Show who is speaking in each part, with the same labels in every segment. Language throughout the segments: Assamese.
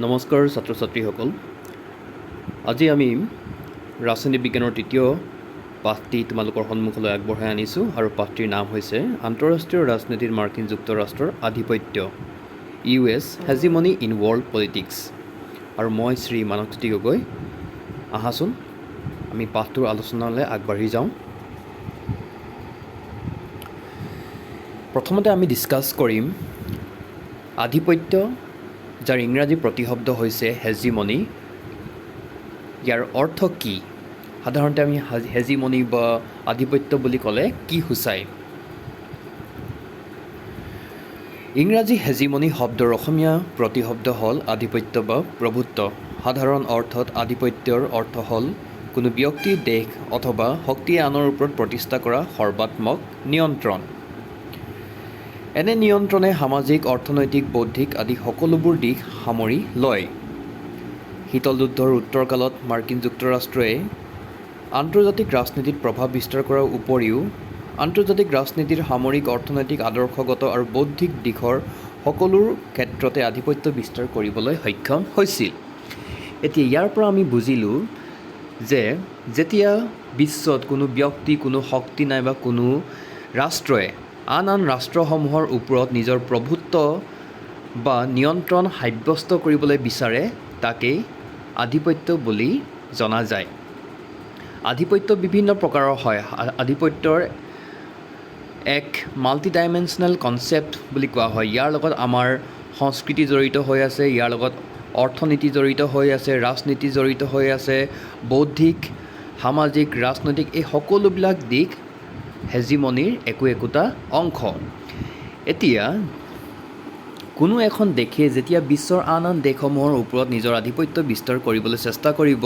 Speaker 1: নমস্কাৰ ছাত্ৰ ছাত্ৰীসকল। আজি আমি ৰাজনীতি বিজ্ঞানৰ তৃতীয় পাঠটি তোমালোকৰ সন্মুখলৈ আগবঢ়াই আনিছোঁ আৰু পাঠটিৰ নাম হৈছে আন্তঃৰাষ্ট্ৰীয় ৰাজনীতিত মাৰ্কিন যুক্তৰাষ্ট্ৰৰ আধিপত্য US hegemony in world politics. আৰু মই শ্ৰী মানৱজ্যোতি গগৈ। আহাচোন আমি পাঠটোৰ আলোচনালৈ আগবাঢ়ি যাওঁ। প্ৰথমতে আমি ডিছকাছ কৰিম আধিপত্য, যাৰ ইংৰাজী প্ৰতিশব্দ হৈছে হেজিমনি। ইয়াৰ অৰ্থ কি? সাধাৰণতে আমি হেজিমনি বা আধিপত্য বুলি ক'লে কি সূচায়? ইংৰাজী হেজিমনি শব্দৰ অসমীয়া প্ৰতিশব্দ হ'ল আধিপত্য বা প্ৰভুত্ব। সাধাৰণ অৰ্থত আধিপত্যৰ অৰ্থ হ'ল কোনো ব্যক্তি, দেশ অথবা শক্তিয়ে আনৰ ওপৰত প্ৰতিষ্ঠা কৰা সৰ্বাত্মক নিয়ন্ত্ৰণ। এনে নিয়ন্ত্ৰণে সামাজিক, অৰ্থনৈতিক, বৌদ্ধিক আদি সকলোবোৰ দিশ সামৰি লয়। শীতল যুদ্ধৰ উত্তৰকালত মাৰ্কিন যুক্তৰাষ্ট্ৰই আন্তৰ্জাতিক ৰাজনীতিত প্ৰভাৱ বিস্তাৰ কৰাৰ উপৰিও আন্তৰ্জাতিক ৰাজনীতিৰ সামৰিক, অৰ্থনৈতিক, আদৰ্শগত আৰু বৌদ্ধিক দিশৰ সকলো ক্ষেত্ৰতে আধিপত্য বিস্তাৰ কৰিবলৈ সক্ষম হৈছিল। এতিয়া ইয়াৰ পৰা আমি বুজিলোঁ যে যেতিয়া বিশ্বত কোনো ব্যক্তি, কোনো শক্তি নাইবা কোনো ৰাষ্ট্ৰই আন ৰাষ্ট্ৰসমূহৰ ওপৰত নিজৰ প্ৰভুত্ব বা নিয়ন্ত্ৰণ সাব্যস্ত কৰিবলৈ বিচাৰে, তাকেই আধিপত্য বুলি জনা যায়। আধিপত্য বিভিন্ন প্ৰকাৰৰ হয়। আধিপত্যৰ এক মাল্টি ডাইমেনশ্যনেল কনচেপ্ট বুলি কোৱা হয়। ইয়াৰ লগত আমাৰ সংস্কৃতি জড়িত হৈ আছে, ইয়াৰ লগত অৰ্থনীতি জড়িত হৈ আছে, ৰাজনীতি জড়িত হৈ আছে, বৌদ্ধিক, সামাজিক, ৰাজনৈতিক, এই সকলোবিলাক দিশ হেজিমনিৰ একোটা অংশ। এতিয়া কোনো এখন দেশে যেতিয়া বিশ্বৰ আন দেশসমূহৰ ওপৰত নিজৰ আধিপত্য বিস্তাৰ কৰিবলৈ চেষ্টা কৰিব,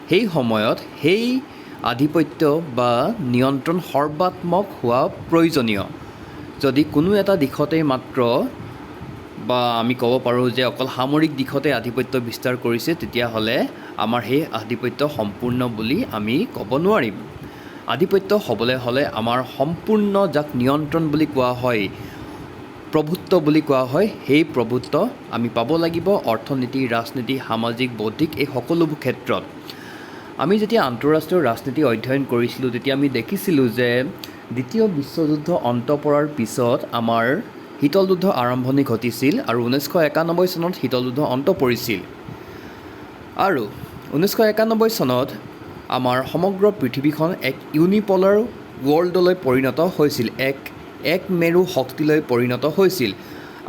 Speaker 1: সেই সময়ত সেই আধিপত্য বা নিয়ন্ত্ৰণ সৰ্বাত্মক হোৱা প্ৰয়োজনীয়। যদি কোনো এটা দিশতেই মাত্ৰ বা আমি ক'ব পাৰোঁ যে অকল সামৰিক দিশতে আধিপত্য বিস্তাৰ কৰিছে, তেতিয়াহ'লে আমাৰ সেই আধিপত্য সম্পূৰ্ণ বুলি আমি ক'ব নোৱাৰিম। আধিপত্য হ'বলৈ হ'লে আমাৰ সম্পূৰ্ণ, যাক নিয়ন্ত্ৰণ বুলি কোৱা হয়, প্ৰভুত্ব বুলি কোৱা হয়, সেই প্ৰভুত্ব আমি পাব লাগিব অৰ্থনীতি, ৰাজনীতি, সামাজিক, বৌদ্ধিক এই সকলোবোৰ ক্ষেত্ৰত। আমি যেতিয়া আন্তঃৰাষ্ট্ৰীয় ৰাজনীতি অধ্যয়ন কৰিছিলোঁ, তেতিয়া আমি দেখিছিলোঁ যে দ্বিতীয় বিশ্বযুদ্ধ অন্ত পৰাৰ পিছত আমাৰ শীতল যুদ্ধ আৰম্ভণি ঘটিছিল আৰু 1991 চনত শীতল যুদ্ধ অন্ত পৰিছিল। আৰু 1991 চনত আমাৰ সমগ্ৰ পৃথিৱীখন এক ইউনিপলাৰ ৱৰ্ল্ডলৈ পৰিণত হৈছিল, এক মেৰু শক্তিলৈ পৰিণত হৈছিল।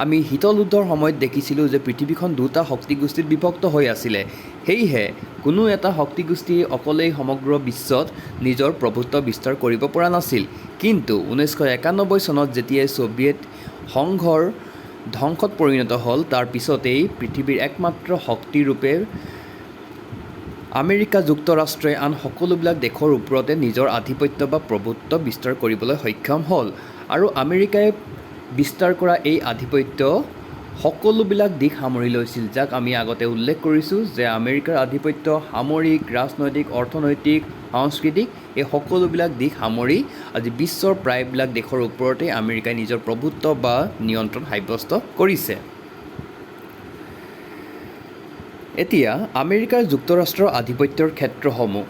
Speaker 1: আমি শীতল যুদ্ধৰ সময়ত দেখিছিলোঁ যে পৃথিৱীখন দুটা শক্তিগোষ্ঠীত বিভক্ত হৈ আছিলে। সেয়েহে কোনো এটা শক্তিগোষ্ঠীয়ে অকলেই সমগ্ৰ বিশ্বত নিজৰ প্ৰভুত্ব বিস্তাৰ কৰিব পৰা নাছিল। কিন্তু 1991 চনত যেতিয়াই ছোভিয়েট সংঘৰ ধ্বংসত পৰিণত হ'ল, তাৰ পিছতেই পৃথিৱীৰ একমাত্ৰ শক্তিৰূপে আমেৰিকা যুক্তৰাষ্ট্ৰই আন সকলোবিলাক দেশৰ ওপৰতে নিজৰ আধিপত্য বা প্ৰভুত্ব বিস্তাৰ কৰিবলৈ সক্ষম হ'ল। আৰু আমেৰিকাই বিস্তাৰ কৰা এই আধিপত্য সকলোবিলাক দিশ সামৰি লৈছিল, যাক আমি আগতে উল্লেখ কৰিছোঁ যে আমেৰিকাৰ আধিপত্য সামৰিক, ৰাজনৈতিক, অৰ্থনৈতিক, সাংস্কৃতিক এই সকলোবিলাক দিশ সামৰি আজি বিশ্বৰ প্ৰায়বিলাক দেশৰ ওপৰতে আমেৰিকাই নিজৰ প্ৰভুত্ব বা নিয়ন্ত্ৰণ সাব্যস্ত কৰিছে। এতিয়া আমেৰিকা যুক্তৰাষ্ট্ৰৰ আধিপত্যৰ ক্ষেত্ৰসমূহ।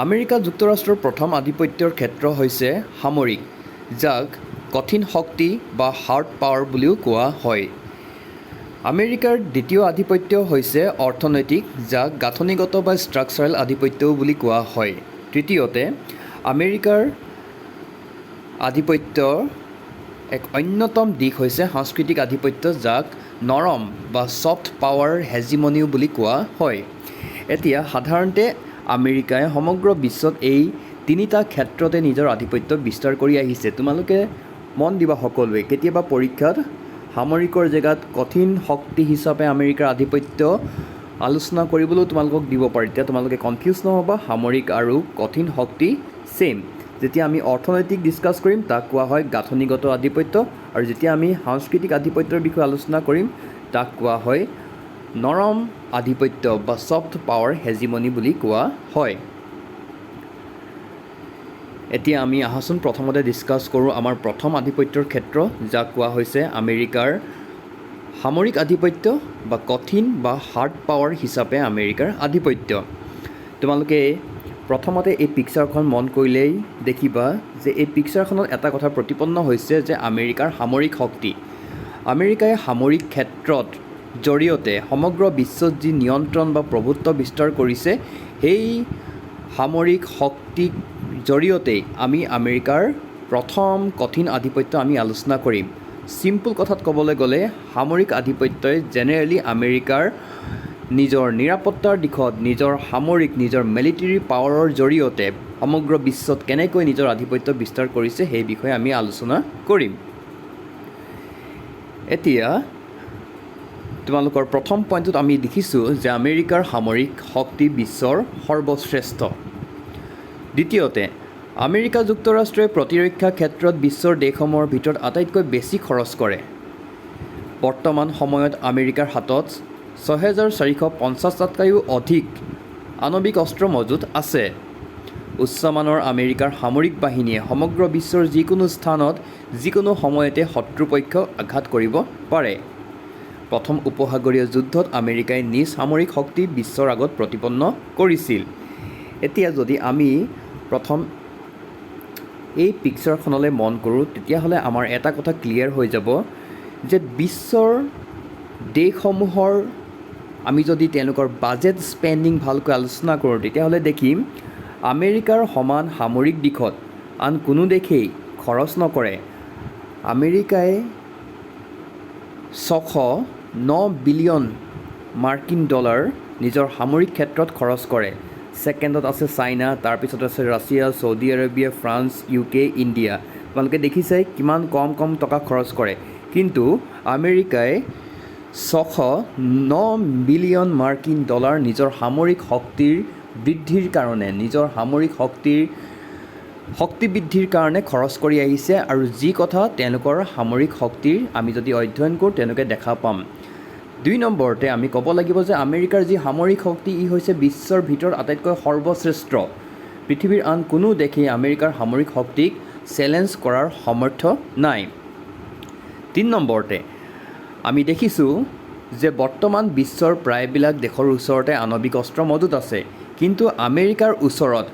Speaker 1: আমেৰিকা যুক্তৰাষ্ট্ৰৰ প্ৰথম আধিপত্যৰ ক্ষেত্ৰ হৈছে সামৰিক, যাক কঠিন শক্তি বা হাৰ্ড পাৱাৰ বুলিও কোৱা হয়। আমেৰিকাৰ দ্বিতীয় আধিপত্য হৈছে অৰ্থনৈতিক, যাক গাঁথনিগত বা ষ্ট্ৰাকচাৰেল আধিপত্যও বুলি কোৱা হয়। তৃতীয়তে আমেৰিকাৰ আধিপত্যৰ এক অন্যতম দিশ হৈছে সাংস্কৃতিক আধিপত্য, যাক নৰম বা ছফ্ট পাৱাৰ হেজিমনিও বুলি কোৱা হয়। এতিয়া সাধাৰণতে আমেৰিকাই সমগ্ৰ বিশ্বত এই তিনিটা ক্ষেত্ৰতে নিজৰ আধিপত্য বিস্তাৰ কৰি আহিছে। তোমালোকে মন দিবা সকলোৱে, কেতিয়াবা পৰীক্ষাত সামৰিকৰ জেগাত কঠিন শক্তি হিচাপে আমেৰিকাৰ আধিপত্য আলোচনা কৰিবলৈও তোমালোকক দিব পাৰে। তেতিয়া তোমালোকে কনফিউজ নহ'বা, সামৰিক আৰু কঠিন শক্তি ছেইম। যেতিয়া আমি অৰ্থনৈতিক ডিছকাছ কৰিম, তাক কোৱা হয় গাঁথনিগত আধিপত্য, আৰু যেতিয়া আমি সাংস্কৃতিক আধিপত্যৰ বিষয়ে আলোচনা কৰিম, তাক কোৱা হয় নৰম আধিপত্য বা ছফ্ট পাৱাৰ হেজিমনি বুলি কোৱা হয়। এতিয়া আমি আহাচোন প্ৰথমতে ডিছকাছ কৰোঁ আমাৰ প্ৰথম আধিপত্যৰ ক্ষেত্ৰ, যাক কোৱা হৈছে আমেৰিকাৰ সামৰিক আধিপত্য বা কঠিন বা হাৰ্ড পাৱাৰ হিচাপে আমেৰিকাৰ আধিপত্য। তোমালোকে প্ৰথমতে এই পিকচাৰখন মন কৰিলেই দেখিবা যে এই পিকচাৰখনত এটা কথা প্ৰতিপন্ন হৈছে যে আমেৰিকাৰ সামৰিক শক্তি। আমেৰিকাই সামৰিক ক্ষেত্ৰত জৰিয়তে সমগ্ৰ বিশ্বত যি নিয়ন্ত্ৰণ বা প্ৰভুত্ব বিস্তাৰ কৰিছে, সেই সামৰিক শক্তিৰ জৰিয়তেই আমি আমেৰিকাৰ প্ৰথম কঠিন আধিপত্য আমি আলোচনা কৰিম। চিম্পল কথাত ক'বলৈ গ'লে সামৰিক আধিপত্যই জেনেৰেলি আমেৰিকাৰ নিজৰ নিৰাপত্তাৰ দিশত নিজৰ মিলিটেৰী পাৱাৰৰ জৰিয়তে সমগ্ৰ বিশ্বত কেনেকৈ নিজৰ আধিপত্য বিস্তাৰ কৰিছে সেই বিষয়ে আমি আলোচনা কৰিম। এতিয়া তোমালোকৰ প্ৰথম পইণ্টত আমি দেখিছোঁ যে আমেৰিকাৰ সামৰিক শক্তি বিশ্বৰ সৰ্বশ্ৰেষ্ঠ। দ্বিতীয়তে, আমেৰিকা যুক্তৰাষ্ট্ৰই প্ৰতিৰক্ষা ক্ষেত্ৰত বিশ্বৰ দেশসমূহৰ ভিতৰত আটাইতকৈ বেছি খৰচ কৰে। বৰ্তমান সময়ত আমেৰিকাৰ হাতত ৬,৪৫০টাতকৈও অধিক আণৱিক অস্ত্ৰ মজুত আছে। উচ্চমানৰ আমেৰিকাৰ সামৰিক বাহিনীয়ে সমগ্ৰ বিশ্বৰ যিকোনো স্থানত যিকোনো সময়তে শত্ৰুপক্ষক আঘাত কৰিব পাৰে। প্ৰথম উপসাগৰীয় যুদ্ধত আমেৰিকাই নিজ সামৰিক শক্তি বিশ্বৰ আগত প্ৰতিপন্ন কৰিছিল। এতিয়া যদি আমি প্ৰথম এই পিকচাৰখনলৈ মন কৰোঁ, তেতিয়াহ'লে আমাৰ এটা কথা ক্লিয়াৰ হৈ যাব যে বিশ্বৰ দেশসমূহৰ আমি যদি তেওঁলোকৰ বাজেট স্পেণ্ডিং ভালকৈ আলোচনা কৰোঁ, তেতিয়াহ'লে দেখিম আমেৰিকাৰ সমান সামৰিক দিশত আন কোনো দেশেই খৰচ নকৰে। আমেৰিকাই ৬০৯ বিলিয়ন মাৰ্কিন ডলাৰ নিজৰ সামৰিক ক্ষেত্ৰত খৰচ কৰে। ছেকেণ্ডত আছে চাইনা, তাৰপিছত আছে Russia, Saudi Arabia, France, UK, India. তোমালোকে দেখিছে কিমান কম টকা খৰচ কৰে, কিন্তু আমেৰিকাই ৬০৯ বিলিয়ন মাৰ্কিন ডলাৰ নিজৰ সামৰিক শক্তিৰ বৃদ্ধিৰ কাৰণে, নিজৰ সামৰিক শক্তি বৃদ্ধিৰ কাৰণে খৰচ কৰি আহিছে। আৰু যি কথা তেওঁলোকৰ সামৰিক শক্তিৰ আমি যদি অধ্যয়ন কৰোঁ তেওঁলোকে দেখা পাম। ২ নম্বৰতে আমি ক'ব লাগিব যে আমেৰিকাৰ যি সামৰিক শক্তি ই হৈছে বিশ্বৰ ভিতৰত আটাইতকৈ সৰ্বশ্ৰেষ্ঠ। পৃথিৱীৰ আন কোনো দেশেই আমেৰিকাৰ সামৰিক শক্তিক চেলেঞ্জ কৰাৰ সামৰ্থ্য নাই। ৩ নম্বৰতে আমি দেখিছোঁ যে বৰ্তমান বিশ্বৰ প্ৰায়বিলাক দেশৰ ওচৰতে আণৱিক অস্ত্ৰ মজুত আছে, কিন্তু আমেৰিকাৰ ওচৰত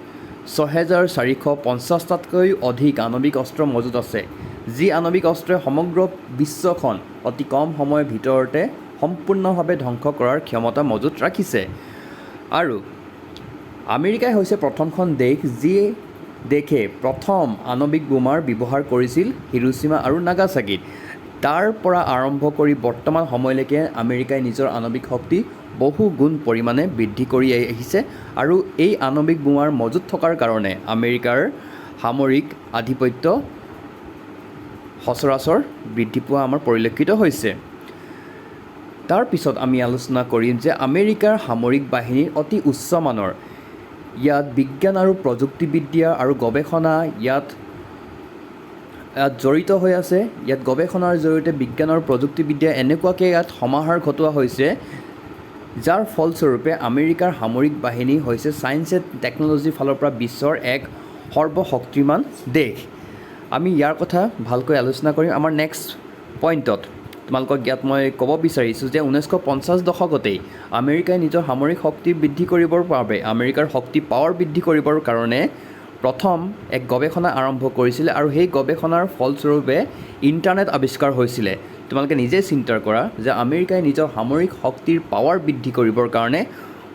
Speaker 1: ৬,৪৫০টাতকৈ অধিক আণৱিক অস্ত্ৰ মজুত আছে, যি আণৱিক অস্ত্ৰই সমগ্ৰ বিশ্বখন অতি কম সময়ৰ ভিতৰতে সম্পূৰ্ণভাৱে ধ্বংস কৰাৰ ক্ষমতা মজুত ৰাখিছে। আৰু আমেৰিকাই হৈছে প্ৰথমখন দেশ যি দেশে প্ৰথম আণৱিক বোমাৰ ব্যৱহাৰ কৰিছিল হিৰোশ্বিমা আৰু নাগাচাকিত। তাৰ পৰা আৰম্ভ কৰি বৰ্তমান সময়লৈকে আমেৰিকাই নিজৰ আণৱিক শক্তি বহু গুণ পৰিমাণে বৃদ্ধি কৰি আহিছে। আৰু এই আণৱিক বোমাৰ মজুত থকাৰ কাৰণে আমেৰিকাৰ সামৰিক আধিপত্য সচৰাচৰ বৃদ্ধি পোৱা আমাৰ পৰিলক্ষিত হৈছে। তাৰপিছত আমি আলোচনা কৰিম যে আমেৰিকাৰ সামৰিক বাহিনীৰ অতি উচ্চমানৰ। ইয়াত বিজ্ঞান আৰু প্ৰযুক্তিবিদ্যা আৰু গৱেষণা ইয়াত জড়িত হৈ আছে। ইয়াত গৱেষণাৰ জৰিয়তে বিজ্ঞান আৰু প্ৰযুক্তিবিদ্যা এনেকুৱাকৈ ইয়াত সমাহাৰ ঘটোৱা হৈছে, যাৰ ফলস্বৰূপে আমেৰিকাৰ সামৰিক বাহিনী হৈছে ছায়েন্স এণ্ড টেকন'লজিৰ ফালৰ পৰা বিশ্বৰ এক সৰ্বশক্তিমান দেশ। আমি ইয়াৰ কথা ভালকৈ আলোচনা কৰিম আমাৰ নেক্সট পইণ্টত। তোমালোকক ইয়াত মই ক'ব বিচাৰিছোঁ যে 1950 দশকতেই আমেৰিকাই নিজৰ সামৰিক শক্তি বৃদ্ধি কৰিবৰ বাবে, আমেৰিকাৰ শক্তি পাৱাৰ বৃদ্ধি কৰিবৰ কাৰণে প্ৰথম এক গৱেষণা আৰম্ভ কৰিছিলে। আৰু সেই গৱেষণাৰ ফলস্বৰূপে ইণ্টাৰনেট আৱিষ্কাৰ হৈছিলে। তোমালোকে নিজেই চিন্তা কৰা যে আমেৰিকাই নিজৰ সামৰিক শক্তিৰ পাৱাৰ বৃদ্ধি কৰিবৰ কাৰণে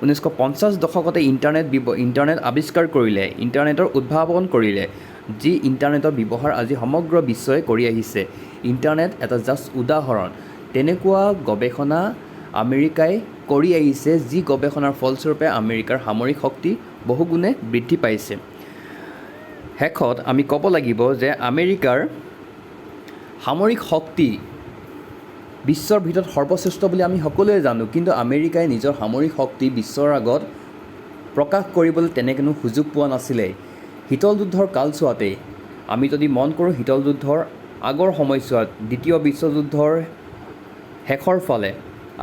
Speaker 1: 1950 দশকতে ইণ্টাৰনেট আৱিষ্কাৰ কৰিলে, ইণ্টাৰনেটৰ উদ্ভাৱন কৰিলে, যি ইণ্টাৰনেটৰ ব্যৱহাৰ আজি সমগ্ৰ বিশ্বই কৰি আহিছে। ইণ্টাৰনেট এটা জাষ্ট উদাহৰণ। তেনেকুৱা গৱেষণা আমেৰিকাই কৰি আহিছে, যি গৱেষণাৰ ফলস্বৰূপে আমেৰিকাৰ সামৰিক শক্তি বহুগুণে বৃদ্ধি পাইছে। শেষত আমি ক'ব লাগিব যে আমেৰিকাৰ সামৰিক শক্তি বিশ্বৰ ভিতৰত সৰ্বশ্ৰেষ্ঠ বুলি আমি সকলোৱে জানো, কিন্তু আমেৰিকাই নিজৰ সামৰিক শক্তি বিশ্বৰ আগত প্ৰকাশ কৰিবলৈ তেনেকৈনো সুযোগ পোৱা নাছিলে। শীতল যুদ্ধৰ কালচোৱাতেই আমি যদি মন কৰোঁ, শীতল যুদ্ধৰ আগৰ সময়ছোৱাত দ্বিতীয় বিশ্বযুদ্ধৰ শেষৰ ফালে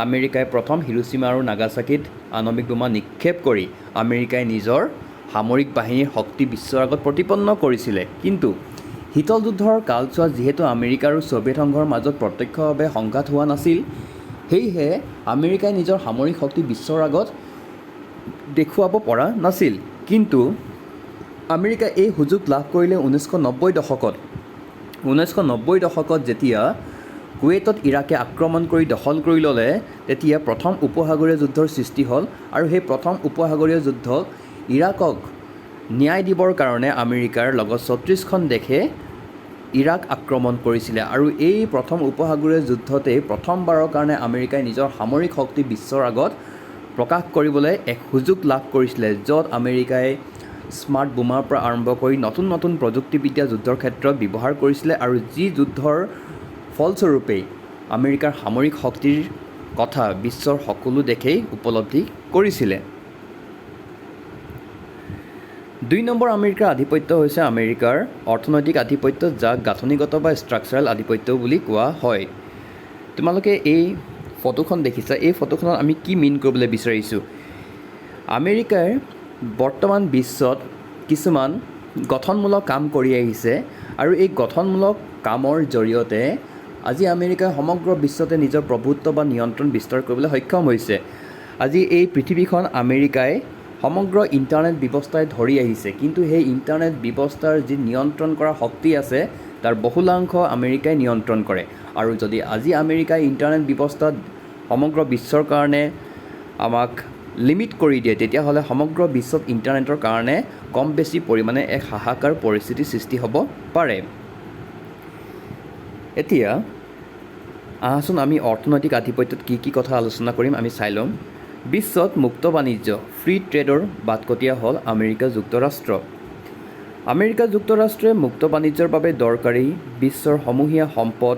Speaker 1: আমেৰিকাই প্ৰথম হিৰোশ্বিমা আৰু নাগাচাকিত আণৱিক বোমা নিক্ষেপ কৰি আমেৰিকাই নিজৰ সামৰিক বাহিনীৰ শক্তি বিশ্বৰ আগত প্ৰতিপন্ন কৰিছিলে। কিন্তু শীতল যুদ্ধৰ কালছোৱাত যিহেতু আমেৰিকা আৰু ছোভিয়েট সংঘৰ মাজত প্ৰত্যক্ষভাৱে সংঘাত হোৱা নাছিল, সেয়েহে আমেৰিকাই নিজৰ সামৰিক শক্তি বিশ্বৰ আগত দেখুৱাব পৰা নাছিল। কিন্তু আমেৰিকাই এই সুযোগ লাভ কৰিলে 1990 দশকত যেতিয়া কুৱেইটত ইৰাকে আক্ৰমণ কৰি দখল কৰি ল'লে, তেতিয়া প্ৰথম উপসাগৰীয় যুদ্ধৰ সৃষ্টি হ'ল আৰু সেই প্ৰথম উপসাগৰীয় যুদ্ধক ইৰাকক ন্যায় দিবৰ কাৰণে আমেৰিকাৰ লগত 36খন দেশে ইৰাক আক্ৰমণ কৰিছিলে আৰু এই প্ৰথম উপসাগৰীয় যুদ্ধতেই প্ৰথমবাৰৰ কাৰণে আমেৰিকাই নিজৰ সামৰিক শক্তি বিশ্বৰ আগত প্ৰকাশ কৰিবলৈ এক সুযোগ লাভ কৰিছিলে, য'ত আমেৰিকাই স্মাৰ্ট বোমাৰ পৰা আৰম্ভ কৰি নতুন নতুন প্ৰযুক্তিবিদ্যা যুদ্ধৰ ক্ষেত্ৰত ব্যৱহাৰ কৰিছিলে আৰু যি যুদ্ধৰ ফলস্বৰূপেই আমেৰিকাৰ সামৰিক শক্তিৰ কথা বিশ্বৰ সকলো দেশেই উপলব্ধি কৰিছিলে। 2 নম্বৰ আমেৰিকাৰ আধিপত্য হৈছে আমেৰিকাৰ অৰ্থনৈতিক আধিপত্য, যাক গাঁথনিগত বা ষ্ট্ৰাকচাৰেল আধিপত্য বুলি কোৱা হয়। তোমালোকে এই ফটোখন দেখিছা, এই ফটোখনত আমি কি মিন কৰিবলৈ বিচাৰিছোঁ? আমেৰিকাৰ বৰ্তমান বিশ্বত কিছুমান গঠনমূলক কাম কৰি আহিছে আৰু এই গঠনমূলক কামৰ জৰিয়তে আজি আমেৰিকাই সমগ্ৰ বিশ্বতে নিজৰ প্ৰভুত্ব বা নিয়ন্ত্ৰণ বিস্তাৰ কৰিবলৈ সক্ষম হৈছে। আজি এই পৃথিৱীখন আমেৰিকাই সমগ্ৰ ইণ্টাৰনেট ব্যৱস্থাই ধৰি আহিছে, কিন্তু সেই ইণ্টাৰনেট ব্যৱস্থাৰ যি নিয়ন্ত্ৰণ কৰা শক্তি আছে তাৰ বহুলাংশ আমেৰিকাই নিয়ন্ত্ৰণ কৰে। আৰু যদি আজি আমেৰিকাই ইণ্টাৰনেট ব্যৱস্থাত সমগ্ৰ বিশ্বৰ কাৰণে আমাক লিমিট কৰি দিয়ে, তেতিয়াহ'লে সমগ্ৰ বিশ্বত ইণ্টাৰনেটৰ কাৰণে কম বেছি পৰিমাণে এক হাহাকাৰ পৰিস্থিতিৰ সৃষ্টি হ'ব পাৰে। এতিয়া আহাচোন আমি অৰ্থনৈতিক আধিপত্যত কি কথা আলোচনা কৰিম আমি চাই ল'ম। বিশ্বত মুক্ত বাণিজ্য ফ্ৰী ট্ৰেডৰ বাটকটীয়া হ'ল আমেৰিকা যুক্তৰাষ্ট্ৰ। আমেৰিকা যুক্তৰাষ্ট্ৰই মুক্ত বাণিজ্যৰ বাবে দৰকাৰী বিশ্বৰ সমূহীয়া সম্পদ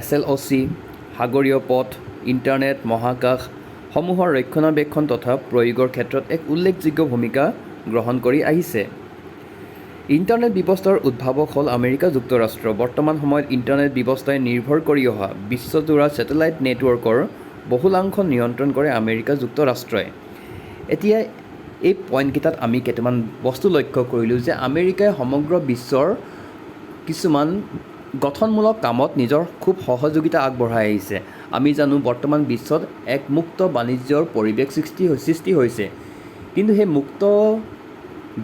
Speaker 1: SLOC, সাগৰীয় পথ, ইণ্টাৰনেট, মহাকাশ সমূহৰ ৰক্ষণাবেক্ষণ তথা প্ৰয়োগৰ ক্ষেত্ৰত এক উল্লেখযোগ্য ভূমিকা গ্ৰহণ কৰি আহিছে। ইণ্টাৰনেট ব্যৱস্থাৰ উদ্ভাৱক হ'ল আমেৰিকা যুক্তৰাষ্ট্ৰ। বৰ্তমান সময়ত ইণ্টাৰনেট ব্যৱস্থাই নিৰ্ভৰ কৰি অহা বিশ্বজোৰা ছেটেলাইট নেটৱৰ্কৰ বহুলাংশ নিয়ন্ত্ৰণ কৰে আমেৰিকা যুক্তৰাষ্ট্ৰই। এতিয়া এই পইণ্টকেইটাত আমি কেইটামান বস্তু লক্ষ্য কৰিলোঁ যে আমেৰিকাই সমগ্ৰ বিশ্বৰ কিছুমান গঠনমূলক কামত নিজৰ খুব সহযোগিতা আগবঢ়াই আহিছে। আমি জানো বৰ্তমান বিশ্বত এক মুক্ত বাণিজ্যৰ পৰিৱেশ সৃষ্টি হৈছে, কিন্তু সেই মুক্ত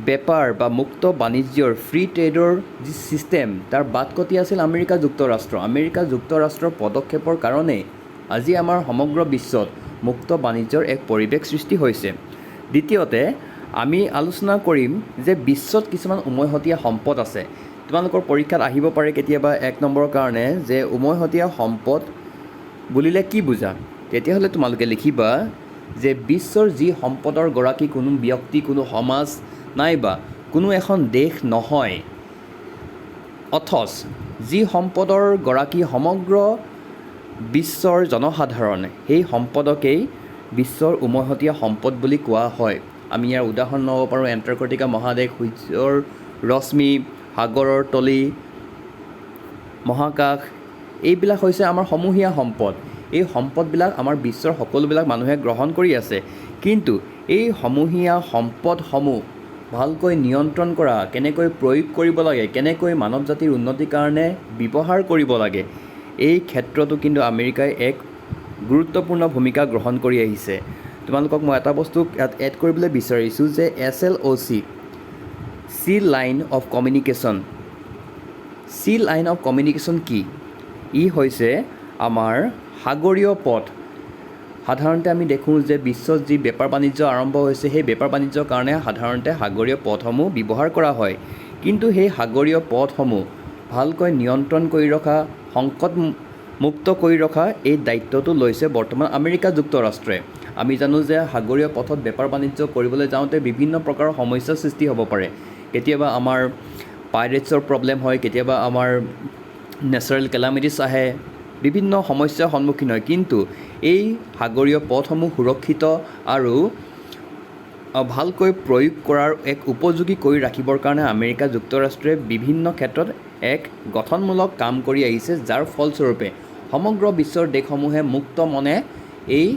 Speaker 1: বেপাৰ বা মুক্ত বাণিজ্যৰ ফ্ৰী ট্ৰেডৰ যি ছিষ্টেম তাৰ বাটকটি আছিল আমেৰিকা যুক্তৰাষ্ট্ৰ। আমেৰিকা যুক্তৰাষ্ট্ৰৰ পদক্ষেপৰ কাৰণে আজি আমাৰ সমগ্ৰ বিশ্বত মুক্ত বাণিজ্যৰ এক পৰিৱেশ সৃষ্টি হৈছে। দ্বিতীয়তে আমি আলোচনা কৰিম যে বিশ্বত কিছুমান উমৈহতীয়া সম্পদ আছে। তোমালোকৰ পৰীক্ষাত আহিব পাৰে কেতিয়াবা 1 নম্বৰৰ কাৰণে যে উমৈহতীয়া সম্পদ বুলিলে কি বুজা? তেতিয়াহ'লে তোমালোকে লিখিবা যে বিশ্বৰ যি সম্পদৰ গৰাকী কোনো ব্যক্তি, কোনো সমাজ নাইবা কোনো এখন দেশ নহয়, অথচ যি সম্পদৰ গৰাকী সমগ্ৰ বিশ্বৰ জনসাধাৰণ, সেই সম্পদকেই বিশ্বৰ উমৈহতীয়া সম্পদ বুলি কোৱা হয়। আমি ইয়াৰ উদাহৰণ ল'ব পাৰোঁ এণ্টাৰ্কটিকা মহাদেশ, সূৰ্যৰ ৰশ্মি, সাগৰৰ তলি, মহাকাশ। এইবিলাক হৈছে আমাৰ সমূহীয়া সম্পদ। এই সম্পদবিলাক আমাৰ বিশ্বৰ সকলোবিলাক মানুহে গ্ৰহণ কৰি আছে, কিন্তু এই সমূহীয়া সম্পদসমূহ ভালকৈ নিয়ন্ত্ৰণ কৰা, কেনেকৈ প্ৰয়োগ কৰিব লাগে, কেনেকৈ মানৱ জাতিৰ উন্নতিৰ কাৰণে ব্যৱহাৰ কৰিব লাগে, এই ক্ষেত্ৰতো কিন্তু আমেৰিকাই এক গুৰুত্বপূৰ্ণ ভূমিকা গ্ৰহণ কৰি আহিছে। তোমালোকক মই এটা বস্তু ইয়াত এড কৰিবলৈ বিচাৰিছোঁ যে SLOC, C line of communication. C line of communication কি? ই হৈছে আমাৰ সাগৰীয় পথ। সাধাৰণতে আমি দেখোঁ যে বিশ্বত যি বেপাৰ বাণিজ্য আৰম্ভ হৈছে, সেই বেপাৰ বাণিজ্যৰ কাৰণে সাধাৰণতে সাগৰীয় পথসমূহ ব্যৱহাৰ কৰা হয়, কিন্তু সেই সাগৰীয় পথসমূহ ভালকৈ নিয়ন্ত্ৰণ কৰি ৰখা, সংকটমুক্ত কৰি ৰখা এই দায়িত্বটো লৈছে বৰ্তমান আমেৰিকা যুক্তৰাষ্ট্ৰই। আমি জানো যে সাগৰীয় পথত বেপাৰ বাণিজ্য কৰিবলৈ যাওঁতে বিভিন্ন প্ৰকাৰৰ সমস্যাৰ সৃষ্টি হ'ব পাৰে। কেতিয়াবা আমাৰ পাইৰেটছৰ প্ৰব্লেম হয়, কেতিয়াবা আমাৰ নেচাৰেল কেলামিটিছ আহে, বিভিন্ন সমস্যাৰ সন্মুখীন হয়, কিন্তু এই সাগৰীয় পথসমূহ সুৰক্ষিত আৰু ভালকৈ প্ৰয়োগ কৰাৰ এক উপযোগী কৰি ৰাখিবৰ কাৰণে আমেৰিকা যুক্তৰাষ্ট্ৰই বিভিন্ন ক্ষেত্ৰত এক গঠনমূলক কাম কৰি আহিছে, যাৰ ফলস্বৰূপে সমগ্ৰ বিশ্বৰ দেশসমূহে মুক্ত মনে এই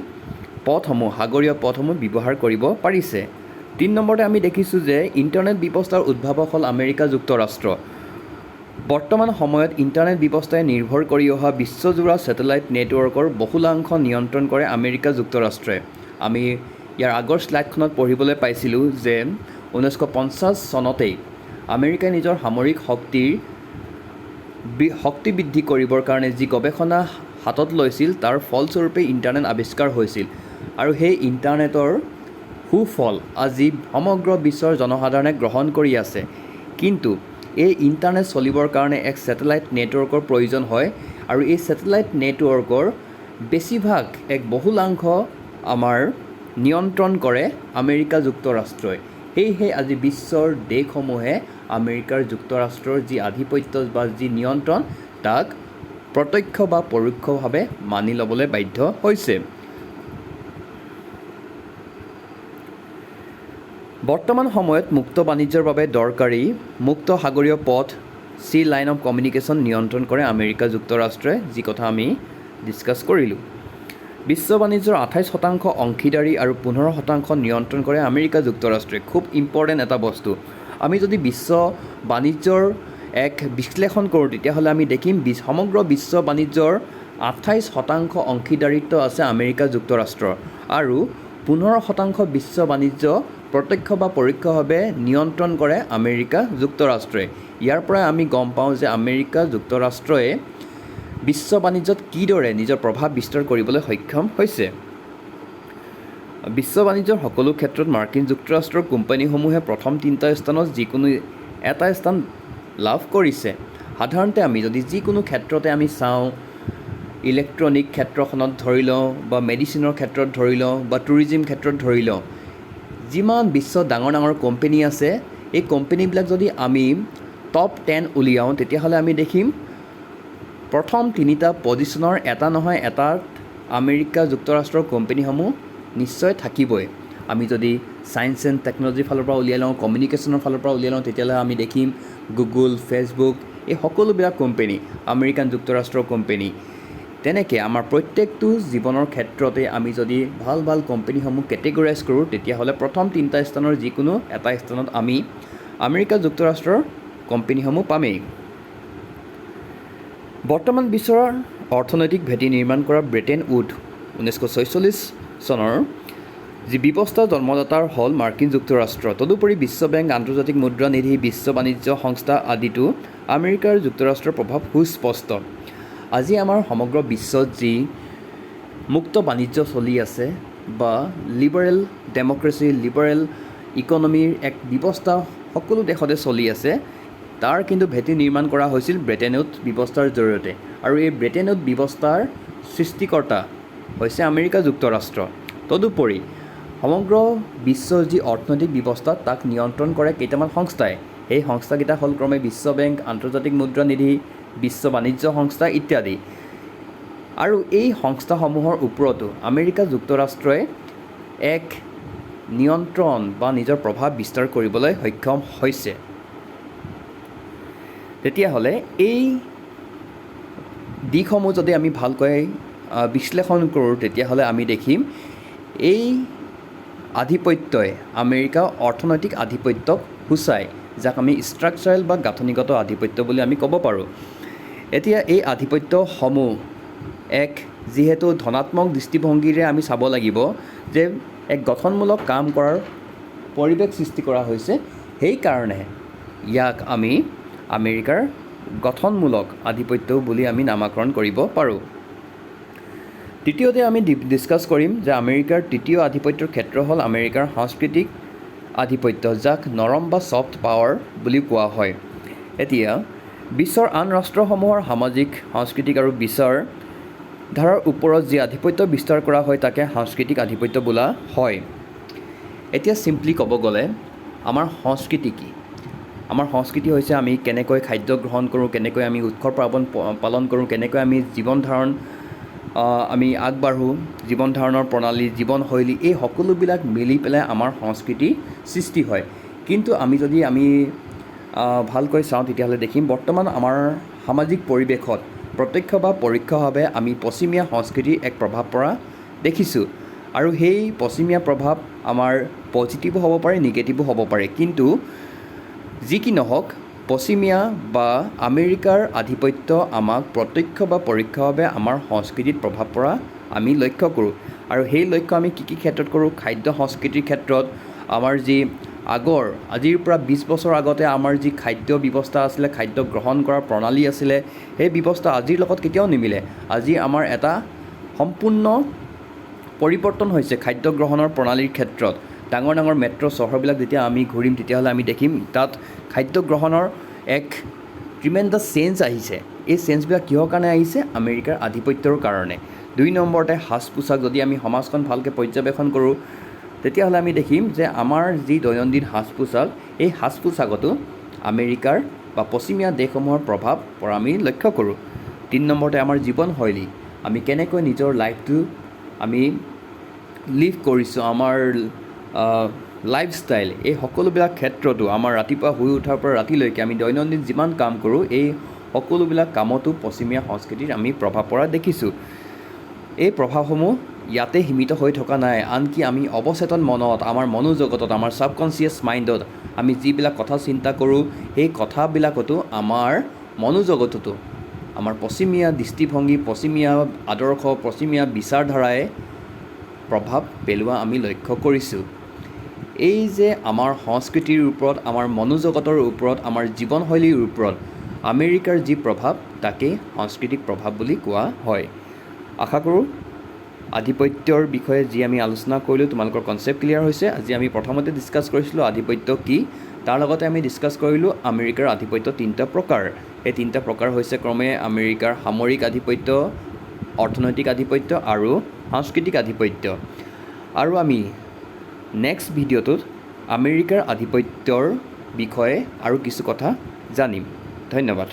Speaker 1: পথসমূহ, সাগৰীয় পথসমূহ ব্যৱহাৰ কৰিব পাৰিছে। 3 নম্বৰতে আমি দেখিছোঁ যে ইণ্টাৰনেট ব্যৱস্থাৰ উদ্ভাৱক হ'ল আমেৰিকা যুক্তৰাষ্ট্ৰ। বৰ্তমান সময়ত ইণ্টাৰনেট ব্যৱস্থাই নিৰ্ভৰ কৰি অহা বিশ্বজোৰা ছেটেলাইট নেটৱৰ্কৰ বহুলাংশ নিয়ন্ত্ৰণ কৰে আমেৰিকা যুক্তৰাষ্ট্ৰই। আমি ইয়াৰ আগৰ শ্লাইডখনত পঢ়িবলৈ পাইছিলোঁ যে 1950 চনতেই আমেৰিকাই নিজৰ সামৰিক শক্তি বৃদ্ধি কৰিবৰ কাৰণে যি গৱেষণা হাতত লৈছিল তাৰ ফলস্বৰূপে ইণ্টাৰনেট আৱিষ্কাৰ হৈছিল। আৰু সেই ইণ্টাৰনেটৰ সুফল আজি সমগ্ৰ বিশ্বৰ জনসাধাৰণে গ্ৰহণ কৰি আছে। কিন্তু এই ইণ্টাৰনেট চলিবৰ কাৰণে এক ছেটেলাইট নেটৱৰ্কৰ প্ৰয়োজন হয় আৰু এই ছেটেলাইট নেটৱৰ্কৰ বেছিভাগ এক বহুলাংশ আমাৰ নিয়ন্ত্ৰণ কৰে আমেৰিকা যুক্তৰাষ্ট্ৰই। সেয়েহে আজি বিশ্বৰ দেশসমূহে আমেৰিকাৰ যুক্তৰাষ্ট্ৰৰ যি আধিপত্য বা যি নিয়ন্ত্ৰণ তাক প্ৰত্যক্ষ বা পৰোক্ষভাৱে মানি ল'বলৈ বাধ্য হৈছে। বৰ্তমান সময়ত মুক্ত বাণিজ্যৰ বাবে দৰকাৰী মুক্ত সাগৰীয় পথ চি লাইন অফ কমিউনিকেশ্যন নিয়ন্ত্ৰণ কৰে আমেৰিকা যুক্তৰাষ্ট্ৰই, যি কথা আমি ডিছকাছ কৰিলোঁ। বিশ্ব বাণিজ্যৰ 28% অংশীদাৰী আৰু 15% নিয়ন্ত্ৰণ কৰে আমেৰিকা যুক্তৰাষ্ট্ৰই। খুব ইম্পৰ্টেণ্ট এটা বস্তু। আমি যদি বিশ্ব বাণিজ্যৰ এক বিশ্লেষণ কৰোঁ তেতিয়াহ'লে আমি দেখিম সমগ্ৰ বিশ্ব বাণিজ্যৰ 28% অংশীদাৰিত্ব আছে আমেৰিকা যুক্তৰাষ্ট্ৰৰ আৰু 15% বিশ্ব বাণিজ্য প্ৰত্যক্ষ বা পৰোক্ষভাৱে নিয়ন্ত্ৰণ কৰে আমেৰিকা যুক্তৰাষ্ট্ৰই। ইয়াৰ পৰাই আমি গম পাওঁ যে আমেৰিকা যুক্তৰাষ্ট্ৰই বিশ্ব বাণিজ্যত কিদৰে নিজৰ প্ৰভাৱ বিস্তাৰ কৰিবলৈ সক্ষম হৈছে। বিশ্ব বাণিজ্যৰ সকলো ক্ষেত্ৰত মাৰ্কিন যুক্তৰাষ্ট্ৰৰ কোম্পানীসমূহে প্ৰথম 3টা স্থানত যিকোনো এটা স্থান লাভ কৰিছে। সাধাৰণতে আমি যদি যিকোনো ক্ষেত্ৰতে আমি চাওঁ, ইলেক্ট্ৰনিক ক্ষেত্ৰখনত ধৰি লওঁ বা মেডিচিনৰ ক্ষেত্ৰত ধৰি লওঁ বা টুৰিজিম ক্ষেত্ৰত ধৰি লওঁ, যিমান বিশ্বত ডাঙৰ ডাঙৰ কোম্পানী আছে এই কোম্পানীবিলাক যদি আমি টপ 10 উলিয়াওঁ তেতিয়াহ'লে আমি দেখিম প্ৰথম 3টা পজিশ্যনৰ এটা নহয় এটাত আমেৰিকা যুক্তৰাষ্ট্ৰৰ কোম্পানীসমূহ নিশ্চয় থাকিবই। আমি যদি ছায়েন্স এণ্ড টেকন'লজিৰ ফালৰ পৰা উলিয়াই লওঁ, কমিউনিকেশ্যনৰ ফালৰ পৰা উলিয়াই লওঁ, তেতিয়াহ'লে আমি দেখিম গুগল, ফেচবুক এই সকলোবিলাক কোম্পানী আমেৰিকান যুক্তৰাষ্ট্ৰৰ কোম্পানী। তেনেকৈ আমাৰ প্ৰত্যেকটো জীৱনৰ ক্ষেত্ৰতে আমি যদি ভাল ভাল কোম্পানীসমূহ কেটেগৰাইজ কৰোঁ তেতিয়াহ'লে প্ৰথম 3টা স্থানৰ যিকোনো এটা স্থানত আমি আমেৰিকা যুক্তৰাষ্ট্ৰৰ কোম্পানীসমূহ পামেই। বৰ্তমান বিশ্বৰ অৰ্থনৈতিক ভেটি নিৰ্মাণ কৰা ব্ৰেটেন উড 1946 চনৰ যি ব্যৱস্থা জন্মদাতাৰ হ'ল মাৰ্কিন যুক্তৰাষ্ট্ৰ। তদুপৰি বিশ্ব বেংক, আন্তৰ্জাতিক মুদ্ৰা নিধি, বিশ্ব বাণিজ্য সংস্থা আদিতো আমেৰিকাৰ যুক্তৰাষ্ট্ৰৰ প্ৰভাৱ সুস্পষ্ট। আজি আমাৰ সমগ্ৰ বিশ্বত যি মুক্ত বাণিজ্য চলি আছে বা লিবাৰেল ডেম'ক্ৰেচি, লিবাৰেল ইকনমিৰ এক ব্যৱস্থা সকলো দেশতে চলি আছে, তাৰ কিন্তু ভেটি নিৰ্মাণ কৰা হৈছিল ব্ৰেটেন উড ব্যৱস্থাৰ জৰিয়তে। আৰু এই ব্ৰেটেন উড ব্যৱস্থাৰ সৃষ্টিকৰ্তা হৈছে আমেৰিকা যুক্তৰাষ্ট্ৰ। তদুপৰি সমগ্ৰ বিশ্বৰ যি অৰ্থনৈতিক ব্যৱস্থা তাক নিয়ন্ত্ৰণ কৰে কেইটামান সংস্থাই। সেই সংস্থাকেইটা হ'ল ক্ৰমে বিশ্ব বেংক, আন্তৰ্জাতিক মুদ্ৰা নিধি, বিশ্ব বাণিজ্য সংস্থা ইত্যাদি। আৰু এই সংস্থাসমূহৰ ওপৰতো আমেৰিকা যুক্তৰাষ্ট্ৰই এক নিয়ন্ত্ৰণ বা নিজৰ প্ৰভাৱ বিস্তাৰ কৰিবলৈ সক্ষম হৈছে। তেতিয়াহ'লে এই দিশসমূহ যদি আমি ভালকৈ বিশ্লেষণ কৰোঁ তেতিয়াহ'লে আমি দেখিম এই আধিপত্যই আমেৰিকা অৰ্থনৈতিক আধিপত্যক সূচায়, যাক আমি ষ্ট্ৰাকচাৰেল বা গাঁথনিগত আধিপত্য বুলি আমি ক'ব পাৰোঁ। এতিয়া এই আধিপত্যসমূহ এক যিহেতু ধনাত্মক দৃষ্টিভংগীৰে আমি চাব লাগিব যে এক গঠনমূলক কাম কৰাৰ পৰিৱেশ সৃষ্টি কৰা হৈছে, সেইকাৰণে ইয়াক আমি আমেৰিকাৰ গঠনমূলক আধিপত্য বুলি আমি নামাকৰণ কৰিব পাৰোঁ। তৃতীয়তে আমি ডিছকাছ কৰিম যে আমেৰিকাৰ তৃতীয় আধিপত্যৰ ক্ষেত্ৰ হ'ল আমেৰিকাৰ সাংস্কৃতিক আধিপত্য, যাক নৰম বা ছফ্ট পাৱাৰ বুলি কোৱা হয়। এতিয়া বিশ্বৰ আন ৰাষ্ট্ৰসমূহৰ সামাজিক, সাংস্কৃতিক আৰু বিচাৰ ধাৰাৰ ওপৰত যি আধিপত্য বিস্তাৰ কৰা হয় তাকে সাংস্কৃতিক আধিপত্য বোলা হয়। এতিয়া চিম্পলি ক'ব গ'লে আমাৰ সংস্কৃতি কি? আমাৰ সংস্কৃতি হৈছে আমি কেনেকৈ খাদ্য গ্ৰহণ কৰোঁ, কেনেকৈ আমি উৎসৱ পাৰ্বণ পালন কৰোঁ, কেনেকৈ আমি জীৱন ধাৰণ আমি আগবাঢ়োঁ, জীৱন ধাৰণৰ প্ৰণালী, জীৱনশৈলী, এই সকলোবিলাক মিলি পেলাই আমাৰ সংস্কৃতি সৃষ্টি হয়। কিন্তু আমি যদি ভালকৈ চাওঁ তেতিয়াহ'লে দেখিম বৰ্তমান আমাৰ সামাজিক পৰিৱেশত প্ৰত্যক্ষ বা পৰোক্ষভাৱে আমি পশ্চিমীয়া সংস্কৃতিৰ এক প্ৰভাৱ পৰা দেখিছোঁ। আৰু সেই পশ্চিমীয়া প্ৰভাৱ আমাৰ পজিটিভো হ'ব পাৰে, নিগেটিভো হ'ব পাৰে। কিন্তু যি কি নহওক পশ্চিমীয়া বা আমেৰিকাৰ আধিপত্য আমাক প্ৰত্যক্ষ বা পৰোক্ষভাৱে আমাৰ সংস্কৃতিত প্ৰভাৱ পৰা আমি লক্ষ্য কৰোঁ। আৰু সেই লক্ষ্য আমি কি ক্ষেত্ৰত কৰোঁ? খাদ্য সংস্কৃতিৰ ক্ষেত্ৰত আমাৰ যি আজিৰ পৰা 20 বছৰ আগতে আমাৰ যি খাদ্য ব্যৱস্থা আছিলে, খাদ্য গ্ৰহণ কৰাৰ প্ৰণালী আছিলে, সেই ব্যৱস্থা আজিৰ লগত কেতিয়াও নিমিলে। আজি আমাৰ এটা সম্পূৰ্ণ পৰিৱৰ্তন হৈছে খাদ্য গ্ৰহণৰ প্ৰণালীৰ ক্ষেত্ৰত। ডাঙৰ ডাঙৰ মেট্ৰ' চহৰবিলাক যেতিয়া আমি ঘূৰিম তেতিয়াহ'লে আমি দেখিম তাত খাদ্য গ্ৰহণৰ এক ট্ৰিমেণ্ডাছ চেঞ্জ আহিছে। এই চেঞ্জবিলাক কিহৰ কাৰণে আহিছে? আমেৰিকাৰ আধিপত্যৰ কাৰণে। 2 নম্বৰতে সাজ পোছাক। যদি আমি সমাজখন ভালকৈ পৰ্যবেক্ষণ কৰোঁ তেতিয়াহ'লে আমি দেখিম যে আমাৰ যি দৈনন্দিন সাজ পোছাক, এই সাজ পোছাকতো আমেৰিকাৰ বা পশ্চিমীয়া দেশসমূহৰ প্ৰভাৱ পৰা আমি লক্ষ্য কৰোঁ। 3 নম্বৰতে আমাৰ জীৱনশৈলী। আমি কেনেকৈ নিজৰ লাইফটো আমি লিভ কৰিছোঁ, আমাৰ লাইফষ্টাইল, এই সকলোবিলাক ক্ষেত্ৰতো আমাৰ ৰাতিপুৱা শুই উঠাৰ পৰা ৰাতিলৈকে আমি দৈনন্দিন যিমান কাম কৰোঁ, এই সকলোবিলাক কামতো পশ্চিমীয়া সংস্কৃতিৰ আমি প্ৰভাৱ পৰা দেখিছোঁ। এই প্ৰভাৱসমূহ ইয়াতে সীমিত হৈ থকা নাই, আনকি আমি অৱচেতন মনত, আমাৰ মনোজগতত, আমাৰ ছাবকনচিয়াছ মাইণ্ডত আমি যিবিলাক কথা চিন্তা কৰোঁ, সেই কথাবিলাকতো আমাৰ মনোজগততো আমাৰ পশ্চিমীয়া দৃষ্টিভংগী, পশ্চিমীয়া আদৰ্শ, পশ্চিমীয়া বিচাৰধাৰাই প্ৰভাৱ পেলোৱা আমি লক্ষ্য কৰিছোঁ। এই যে আমাৰ সংস্কৃতিৰ ওপৰত, আমাৰ মনোজগতৰ ওপৰত, আমাৰ জীৱনশৈলীৰ ওপৰত আমেৰিকাৰ যি প্ৰভাৱ, তাকেই সাংস্কৃতিক প্ৰভাৱ বুলি কোৱা হয়। আশা কৰোঁ আধিপত্যৰ বিষয়ে যি আমি আলোচনা কৰিলোঁ তোমালোকৰ কনচেপ্ট ক্লিয়াৰ হৈছে। আজি আমি প্ৰথমতে ডিছকাছ কৰিছিলোঁ আধিপত্য কি, তাৰ লগতে আমি ডিছকাছ কৰিলোঁ আমেৰিকাৰ আধিপত্য 3টা প্ৰকাৰ। এই 3টা প্ৰকাৰ হৈছে ক্ৰমে আমেৰিকাৰ সামৰিক আধিপত্য, অৰ্থনৈতিক আধিপত্য আৰু সাংস্কৃতিক আধিপত্য। আৰু আমি নেক্সট ভিডিঅ'টোত আমেৰিকাৰ আধিপত্যৰ বিষয়ে আৰু কিছু কথা জানিম। ধন্যবাদ।